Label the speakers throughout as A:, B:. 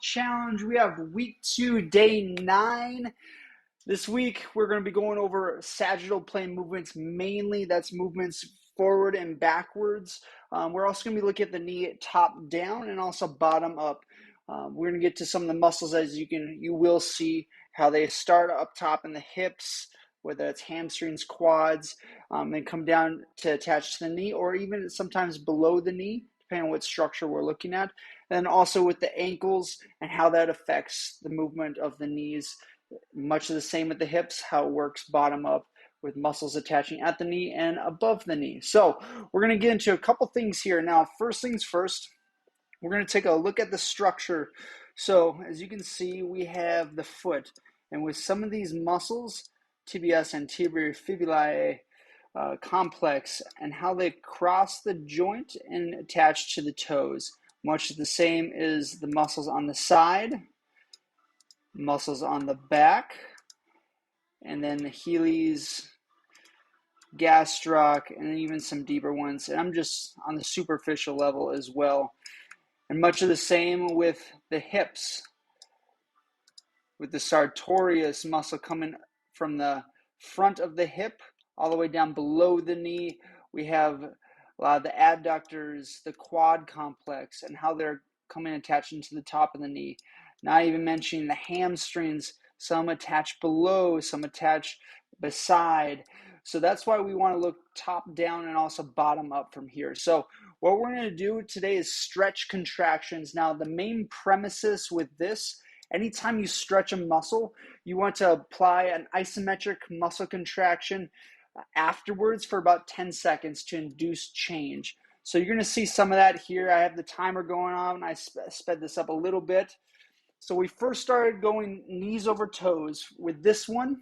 A: challenge. We have week 2, day 9. This week, we're going to be going over sagittal plane movements mainly. That's movements forward and backwards. We're also going to be looking at the knee top down and also bottom up. We're going to get to some of the muscles as you will see how they start up top in the hips, whether it's hamstrings, quads, and come down to attach to the knee, or even sometimes below the knee, depending on what structure we're looking at. And then also with the ankles and how that affects the movement of the knees. Much of the same with the hips, how it works bottom up with muscles attaching at the knee and above the knee. So we're going to get into a couple things here. Now, first things first, we're going to take a look at the structure. So as you can see, we have the foot. And with some of these muscles, tibialis and tibiofibulae complex, and how they cross the joint and attach to the toes. Much the same as the muscles on the side, muscles on the back, and then the Heelys, gastroc, and even some deeper ones. And I'm just on the superficial level as well. And much of the same with the hips, with the sartorius muscle coming from the front of the hip all the way down below the knee. We have a lot of the adductors, the quad complex, and how they're coming attaching to the top of the knee. Not even mentioning the hamstrings, some attach below, some attach beside. So that's why we want to look top down and also bottom up from here. So what we're going to do today is stretch contractions. Now, the main premises with this, anytime you stretch a muscle, you want to apply an isometric muscle contraction afterwards for about 10 seconds to induce change. So you're going to see some of that here. I have the timer going on. I sped this up a little bit. So we first started going knees over toes. With this one,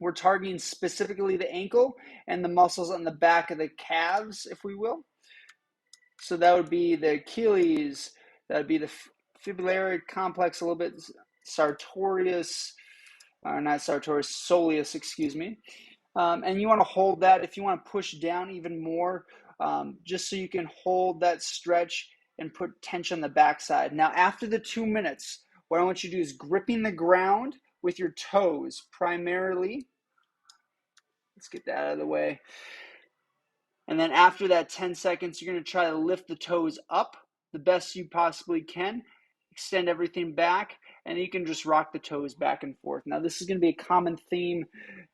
A: we're targeting specifically the ankle and the muscles on the back of the calves, if we will. So that would be the Achilles, that would be the fibulary complex, a little bit sartorius, not sartorius, soleus, excuse me. And you want to hold that. If you want to push down even more, just so you can hold that stretch and put tension on the backside. Now, after the 2 minutes, what I want you to do is gripping the ground with your toes primarily. Let's get that out of the way. And then after that 10 seconds, you're going to try to lift the toes up the best you possibly can. Extend everything back, and you can just rock the toes back and forth. Now, this is going to be a common theme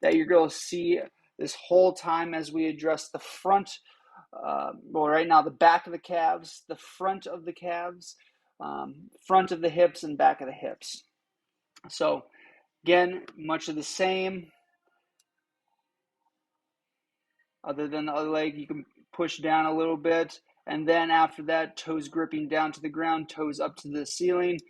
A: that you're going to see this whole time as we address the front, right now the back of the calves, the front of the calves, front of the hips, and back of the hips. So, again, much of the same. Other than the other leg, you can push down a little bit. And then after that, toes gripping down to the ground, toes up to the ceiling.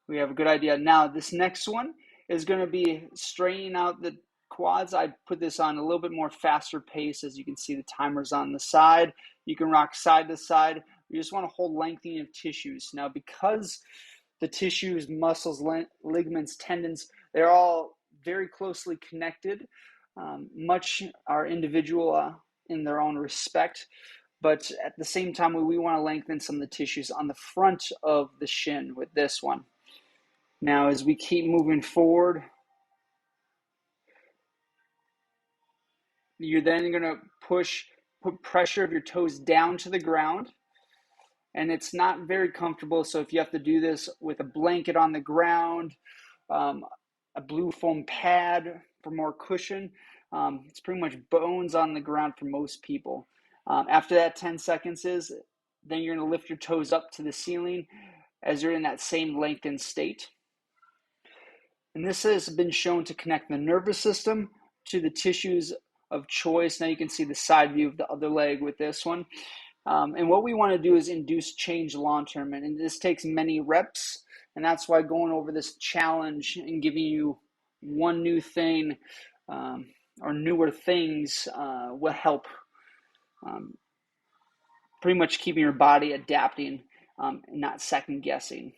A: We have a good idea. Now, this next one is going to be straightening out the quads. I put this on a little bit more faster pace. As you can see, the timer's on the side. You can rock side to side. You just want to hold lengthening of tissues. Now, because the tissues, muscles, ligaments, tendons, they're all very closely connected. Much are individual in their own respect. But at the same time, we want to lengthen some of the tissues on the front of the shin with this one. Now, as we keep moving forward, you're then going to put pressure of your toes down to the ground. And it's not very comfortable. So if you have to do this with a blanket on the ground, a blue foam pad for more cushion, it's pretty much bones on the ground for most people. After that 10 seconds then you're going to lift your toes up to the ceiling as you're in that same lengthened state. And this has been shown to connect the nervous system to the tissues of choice. Now you can see the side view of the other leg with this one. And what we want to do is induce change long-term. And this takes many reps. And that's why going over this challenge and giving you one new thing or newer things will help pretty much keeping your body adapting and not second guessing.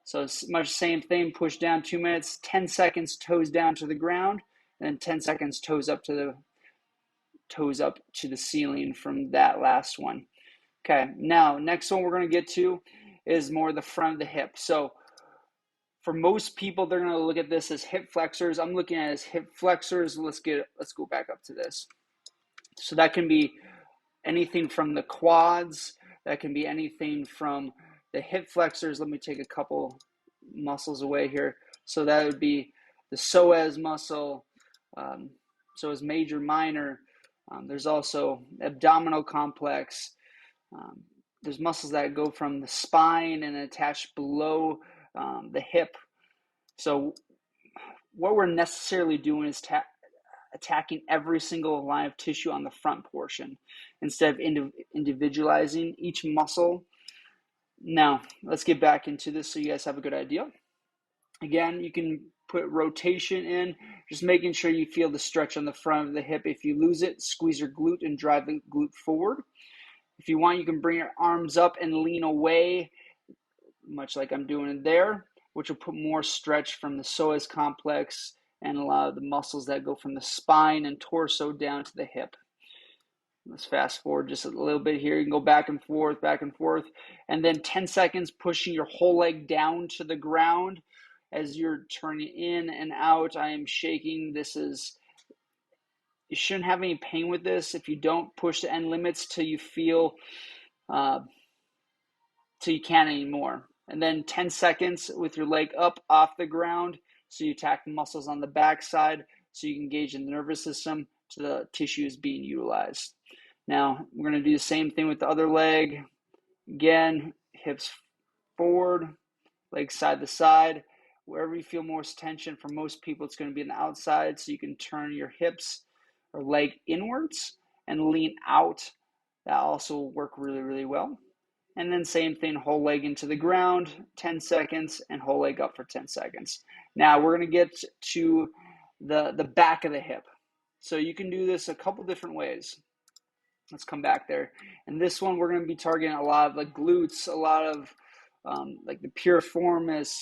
A: So it's much the same thing, push down 2 minutes, 10 seconds, toes down to the ground, and then 10 seconds, toes up to the ceiling from that last one. Okay, now next one we're going to get to is more the front of the hip. So For most people, they're going to look at this as hip flexors. I'm looking at it as hip flexors. Let's go back up to this. So that can be anything from the quads. That can be anything from the hip flexors. Let me take a couple muscles away here. So that would be the psoas muscle, psoas major, minor. There's also abdominal complex. There's muscles that go from the spine and attach below the hip. So what we're necessarily doing is attacking every single line of tissue on the front portion instead of individualizing each muscle. Now, let's get back into this so you guys have a good idea. Again, you can put rotation in, just making sure you feel the stretch on the front of the hip. If you lose it, squeeze your glute and drive the glute forward. If you want, you can bring your arms up and lean away, much like I'm doing there, which will put more stretch from the psoas complex and a lot of the muscles that go from the spine and torso down to the hip. Let's fast forward just a little bit here. You can go back and forth, and then 10 seconds pushing your whole leg down to the ground as you're turning in and out. I am shaking. You shouldn't have any pain with this if you don't push the end limits till you feel, till you can't anymore. And then 10 seconds with your leg up off the ground so you attack the muscles on the back side so you can engage the nervous system to the tissues being utilized. Now, we're going to do the same thing with the other leg. Again, hips forward, legs side to side. Wherever you feel most tension, for most people, it's going to be on the outside, so you can turn your hips or leg inwards and lean out. That also will work really, really well. And then same thing, whole leg into the ground, 10 seconds, and whole leg up for 10 seconds. Now we're going to get to the back of the hip. So you can do this a couple different ways. Let's come back there. And this one, we're going to be targeting a lot of the glutes, a lot of like the piriformis,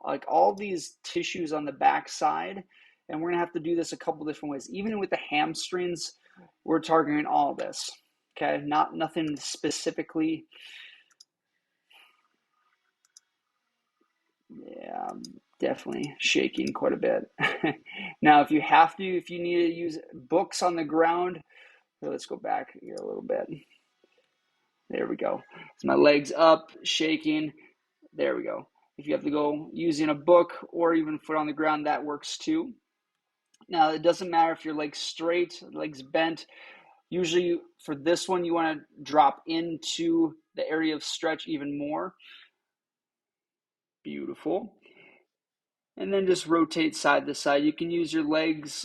A: like all these tissues on the back side. And we're going to have to do this a couple different ways. Even with the hamstrings, we're targeting all this. Okay, nothing specifically. Yeah, I'm definitely shaking quite a bit. Now, if you need to use books on the ground, let's go back here a little bit. There we go. So my legs up, shaking. There we go. If you have to go using a book or even foot on the ground, that works too. Now, it doesn't matter if your legs straight, legs bent. Usually for this one, you want to drop into the area of stretch even more. Beautiful. And then just rotate side to side. You can use your legs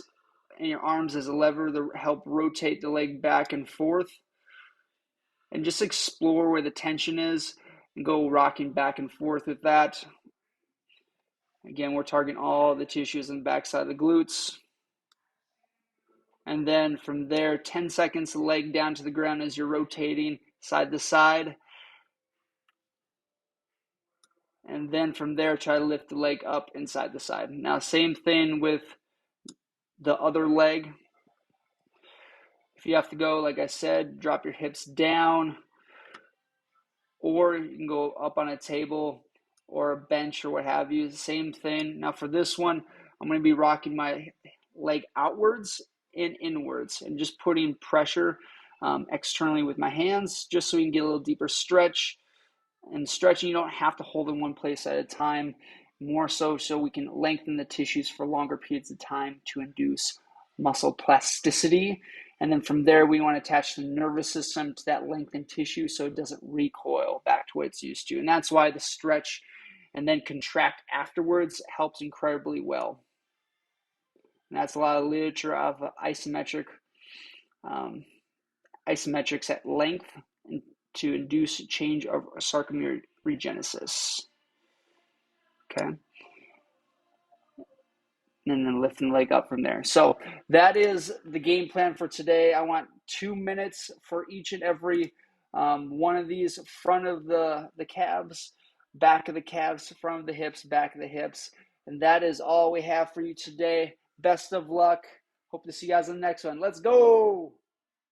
A: and your arms as a lever to help rotate the leg back and forth. And just explore where the tension is and go rocking back and forth with that. Again, we're targeting all the tissues on the backside of the glutes. And then from there, 10 seconds, the leg down to the ground as you're rotating side to side. And then from there, try to lift the leg up and side to side. Now, same thing with the other leg. If you have to go, like I said, drop your hips down, or you can go up on a table or a bench or what have you. Same thing. Now for this one, I'm going to be rocking my leg outwards and inwards and just putting pressure externally with my hands just so we can get a little deeper stretch. And stretching, you don't have to hold in one place at a time, more so we can lengthen the tissues for longer periods of time to induce muscle plasticity. And then from there, we want to attach the nervous system to that lengthened tissue so it doesn't recoil back to what it's used to. And that's why the stretch and then contract afterwards helps incredibly well. And that's a lot of literature of isometrics at length to induce change of sarcomere regenesis. Okay. And then lifting the leg up from there. So that is the game plan for today. I want 2 minutes for each and every one of these: front of the calves, back of the calves, front of the hips, back of the hips. And that is all we have for you today. Best of luck. Hope to see you guys in the next one. Let's go.